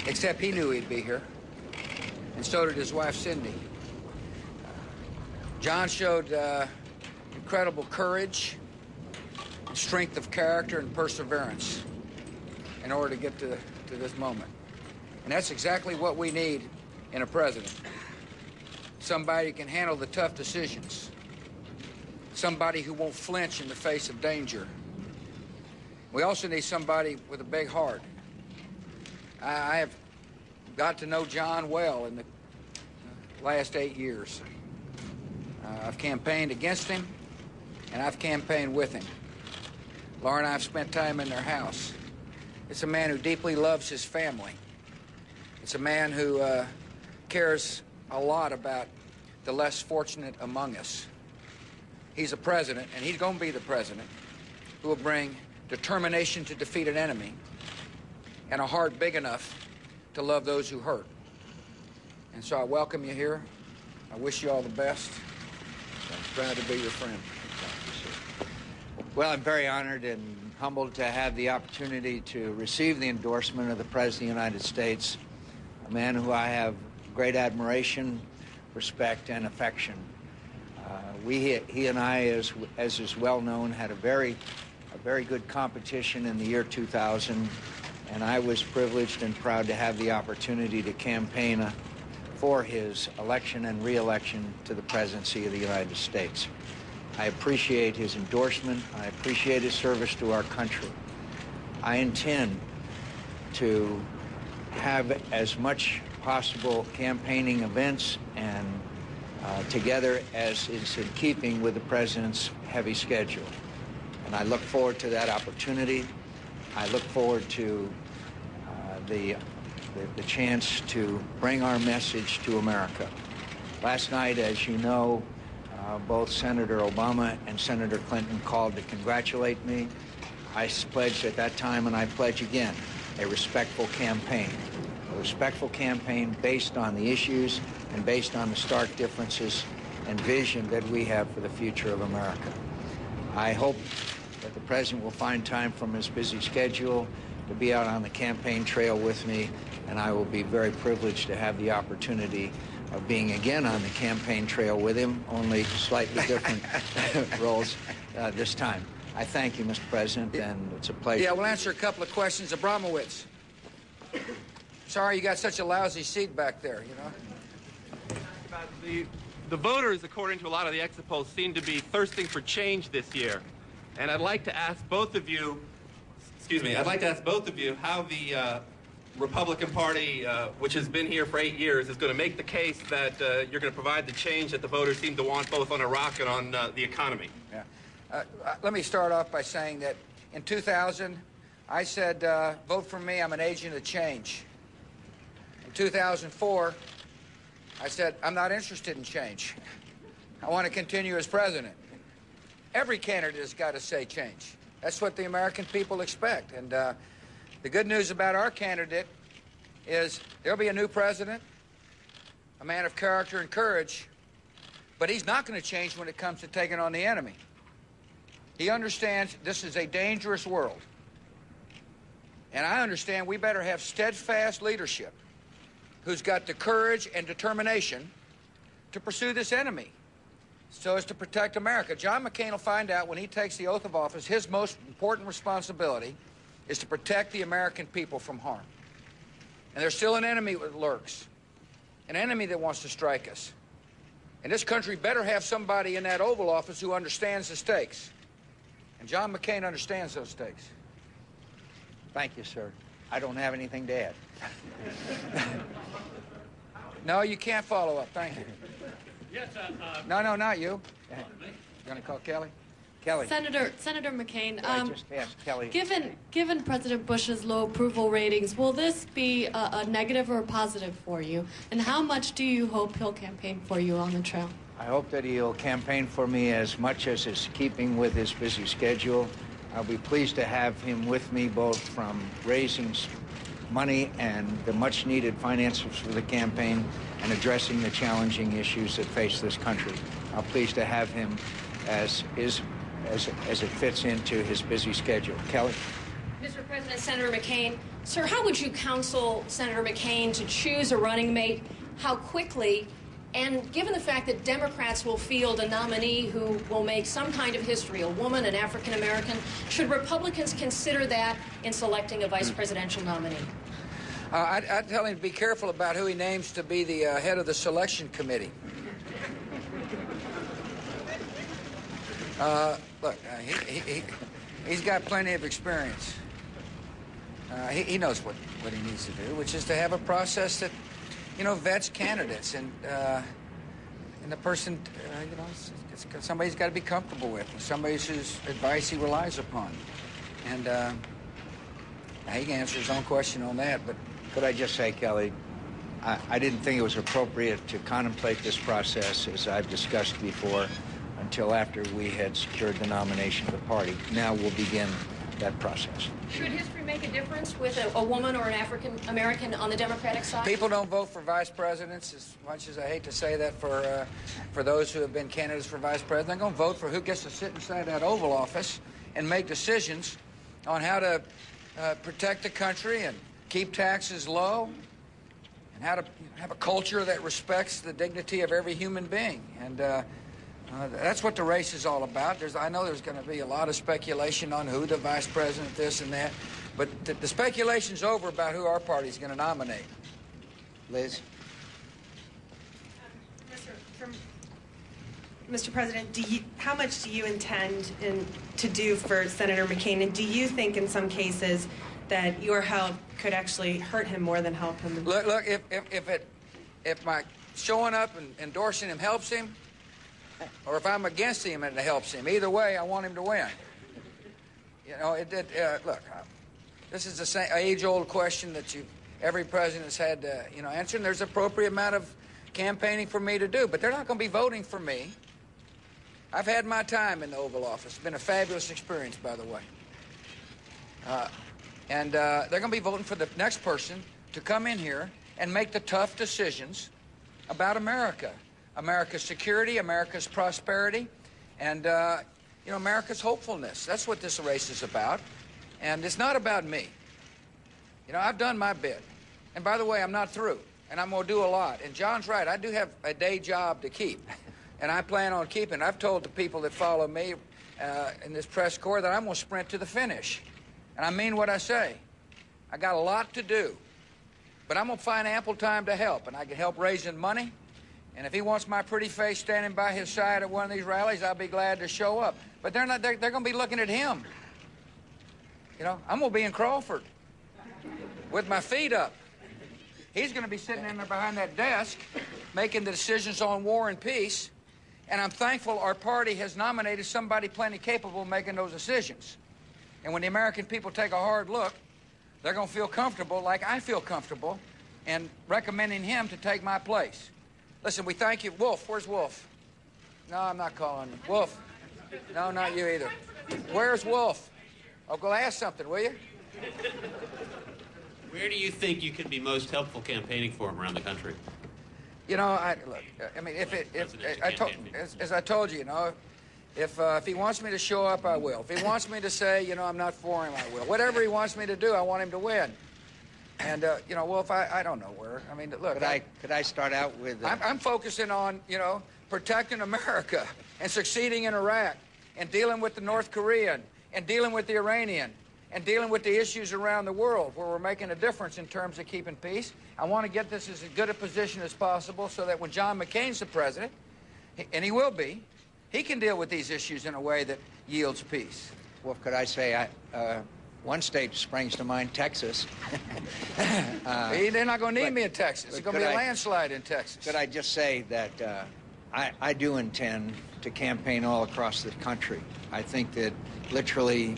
except he knew he'd be here, and so did his wife, Cindy. John showed incredible courage, and strength of character, and perseverance in order to get to this moment. And that's exactly what we need in a president. Somebody who can handle the tough decisions. Somebody who won't flinch in the face of danger. We also need somebody with a big heart. I have got to know John well in the last 8 years. I've campaigned against him, and I've campaigned with him. Laura and I have spent time in their house. It's a man who deeply loves his family. It's a man who cares a lot about the less fortunate among us. He's a president, and he's going to be the president, who will bring determination to defeat an enemy and a heart big enough to love those who hurt. And so I welcome you here. I wish you all the best. I'm proud to be your friend. Well, I'm very honored and humbled to have the opportunity to receive the endorsement of the President of the United States, a man who I have great admiration, respect, and affection. He and I, as is well known, had a very good competition in the year 2000, and I was privileged and proud to have the opportunity to campaign for his election and re-election to the presidency of the United States. I appreciate his endorsement. I appreciate his service to our country. I intend to have as much possible campaigning events and together as is in keeping with the president's heavy schedule. And I look forward to that opportunity. I look forward to the chance to bring our message to America. Last night, as you know, both Senator Obama and Senator Clinton called to congratulate me. I pledged at that time, and I pledge again, a respectful campaign. A respectful campaign based on the issues and based on the stark differences and vision that we have for the future of America. I hope that the President will find time from his busy schedule to be out on the campaign trail with me, and I will be very privileged to have the opportunity of being again on the campaign trail with him, only slightly different roles this time. I thank you, Mr. President, and it's a pleasure. Yeah, we'll answer a couple of questions. Abramowitz. Sorry you got such a lousy seat back there, you know? The voters, according to a lot of the exit polls, seem to be thirsting for change this year. And I'd like to ask both of you, how the Republican Party, which has been here for 8 years, is going to make the case that you're going to provide the change that the voters seem to want both on Iraq and on the economy. Yeah. Let me start off by saying that in 2000, I said, vote for me, I'm an agent of change. In 2004, I said, I'm not interested in change. I want to continue as president. Every candidate has got to say change. That's what the American people expect. And the good news about our candidate is there'll be a new president, a man of character and courage, but he's not going to change when it comes to taking on the enemy. He understands this is a dangerous world. And I understand we better have steadfast leadership who's got the courage and determination to pursue this enemy so as to protect America. John McCain will find out when he takes the oath of office, his most important responsibility is to protect the American people from harm. And there's still an enemy that lurks, an enemy that wants to strike us. And this country better have somebody in that Oval Office who understands the stakes. And John McCain understands those stakes. Thank you, sir. I don't have anything to add. No, you can't follow up. Thank you. Yes, No, not you. You going to call Kelly? Kelly. Senator McCain, I just asked Kelly. given President Bush's low approval ratings, will this be a negative or a positive for you? And how much do you hope he'll campaign for you on the trail? I hope that he'll campaign for me as much as is keeping with his busy schedule. I'll be pleased to have him with me both from raising money and the much-needed finances for the campaign and addressing the challenging issues that face this country. I'm pleased to have him as it fits into his busy schedule. Kelly? Mr. President, Senator McCain, Sir, how would you counsel Senator McCain to choose a running mate? How quickly? And given the fact that Democrats will field a nominee who will make some kind of history, a woman, an African American, should Republicans consider that in selecting a vice presidential nominee? I'd tell him to be careful about who he names to be the head of the selection committee. Look, he's got plenty of experience. He knows what he needs to do, which is to have a process that, vets candidates, and the person, it's somebody's got to be comfortable with, somebody whose advice he relies upon. And he can answer his own question on that, but... Could I just say, Kelly, I didn't think it was appropriate to contemplate this process, as I've discussed before, until after we had secured the nomination of the party. Now we'll begin that process. Should history make a difference with a woman or an African American on the Democratic side? People don't vote for vice presidents, as much as I hate to say that for those who have been candidates for vice president. They're going to vote for who gets to sit inside that Oval Office and make decisions on how to protect the country and keep taxes low, and how to have a culture that respects the dignity of every human being. And that's what the race is all about. I know there's going to be a lot of speculation on who the vice president, this and that, but the speculation's over about who our party's going to nominate. Liz? Mr. President, how much do you intend to do for Senator McCain, and do you think in some cases that your help could actually hurt him more than help him? Look, if my showing up and endorsing him helps him, or if I'm against him and it helps him, either way, I want him to win. Look, this is the same age-old question that every president's had to, answer, and there's an appropriate amount of campaigning for me to do, but they're not going to be voting for me. I've had my time in the Oval Office. It's been a fabulous experience, by the way. And they're going to be voting for the next person to come in here and make the tough decisions about America. America's security, America's prosperity, and, America's hopefulness. That's what this race is about. And it's not about me. I've done my bit. And by the way, I'm not through. And I'm going to do a lot. And John's right. I do have a day job to keep. And I plan on keeping. I've told the people that follow me in this press corps that I'm going to sprint to the finish. And I mean what I say. I got a lot to do. But I'm going to find ample time to help. And I can help raising money. And if he wants my pretty face standing by his side at one of these rallies, I'll be glad to show up. But they're going to be looking at him. I'm going to be in Crawford with my feet up. He's going to be sitting in there behind that desk making the decisions on war and peace. And I'm thankful our party has nominated somebody plenty capable of making those decisions. And when the American people take a hard look, they're going to feel comfortable, like I feel comfortable, and recommending him to take my place. Listen, we thank you. Wolf, where's Wolf? No, I'm not calling him. Wolf. No, not you either. Where's Wolf? Oh, go ask something, will you? Where do you think you can be most helpful campaigning for him around the country? Look, I mean, as I told you, if he wants me to show up, I will. If he wants me to say, I'm not for him, I will. Whatever he wants me to do, I want him to win. And, Wolf, I don't know where. I mean, look. Could I start out with... I'm focusing on, protecting America and succeeding in Iraq and dealing with the North Korean and dealing with the Iranian and dealing with the issues around the world where we're making a difference in terms of keeping peace. I want to get this as good a position as possible so that when John McCain's the president, and he will be, he can deal with these issues in a way that yields peace. Well, could I say, one state springs to mind, Texas. They're not going to need me in Texas. It's going to be a landslide in Texas. Could I just say that I do intend to campaign all across the country. I think that literally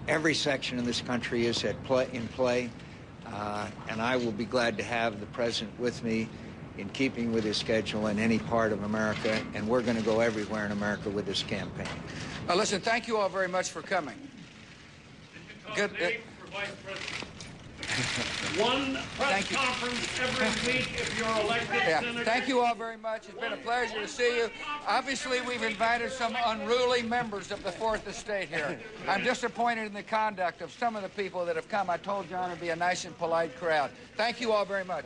every section of this country is in play, and I will be glad to have the president with me in keeping with his schedule in any part of America, and we're going to go everywhere in America with this campaign. Listen, thank you all very much for coming. Good. For Vice President. One press Thank you. conference every week if you're elected senator. Thank you all very much. It's been a pleasure to see you. Obviously, we've invited some unruly members of the Fourth Estate here. I'm disappointed in the conduct of some of the people that have come. I told John it'd be a nice and polite crowd. Thank you all very much.